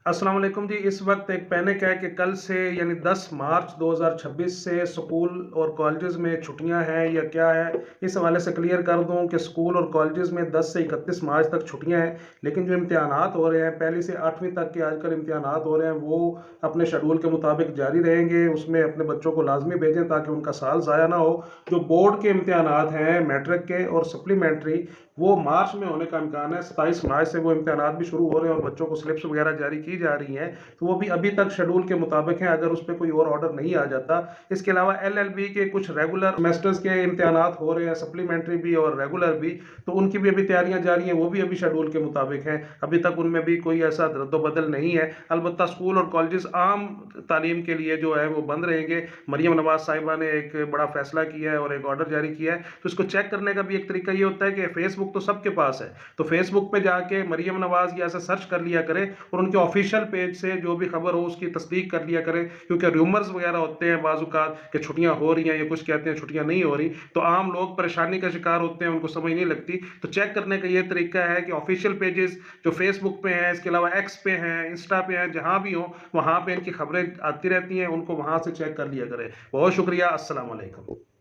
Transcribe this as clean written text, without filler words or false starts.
अस्सलाम वालेकुम जी। इस वक्त एक पैनिक है कि कल से यानी 10 मार्च 2026 से स्कूल और कॉलेजेस में छुट्टियां हैं या क्या है। इस हवाले से क्लियर कर दूं कि स्कूल और कॉलेजेस में 10 से 31 मार्च तक छुट्टियां हैं, लेकिन जो इम्तिहानात हो रहे हैं पहली से 8वीं तक के आजकल इम्तिहानात हो रहे हैं वो अपने शेड्यूल के मुताबिक जारी रहेंगे। उसमें अपने बच्चों को लाजमी भेजें ताकि उनका साल ज़ाया ना हो। जो बोर्ड के इम्तिहानात हैं मैट्रिक के और सप्लीमेंट्री, वो मार्च में होने का इम्कान है। 27 मार्च से वो इम्तिहानात भी शुरू हो रहे हैं और बच्चों को स्लिप्स वगैरह जारी की जा रही हैं, तो वो भी अभी तक शेड्यूल के मुताबिक हैं, अगर उस पर कोई और ऑर्डर नहीं आ जाता। इसके अलावा एलएलबी के कुछ रेगुलर सेमेस्टर्स के इम्तिहानात हो रहे हैं, सप्लीमेंट्री भी और रेगुलर भी, तो उनकी भी अभी तैयारियां जारी हैं, वो भी अभी शेड्यूल के मुताबिक हैं। अभी तक उनमें भी कोई ऐसा रद्दोबदल नहीं है। अलबत्ता स्कूल और कॉलेजेस आम तालीम के लिए जो है वो बंद रहेंगे। मरियम नवाज साहिबा ने एक बड़ा फैसला किया है और एक ऑर्डर जारी किया है, तो इसको चेक करने का भी एक तरीका ये होता है कि फेसबुक तो सबके पास है, तो फेसबुक पे जाके मरियम नवाज या ऐसे सर्च कर लिया करें और उनके ऑफिशियल पेज से जो भी खबर हो उसकी तस्दीक कर लिया करें। क्योंकि रूमर्स वगैरह होते हैं बाजुकात कि छुट्टियां हो रही हैं, या कुछ कहते हैं छुट्टियां नहीं हो रही, तो आम लोग परेशानी का शिकार होते हैं, उनको समझ नहीं लगती। तो चेक करने का ये तरीका है कि ऑफिशियल पेजेस जो फेसबुक पे हैं, इसके अलावा एक्स पे हैं, इंस्टा पे हैं, जहां भी हो वहां पे इनकी खबरें आती रहती हैं, उनको वहां से चेक कर लिया करें। बहुत शुक्रिया। अस्सलाम वालेकुम।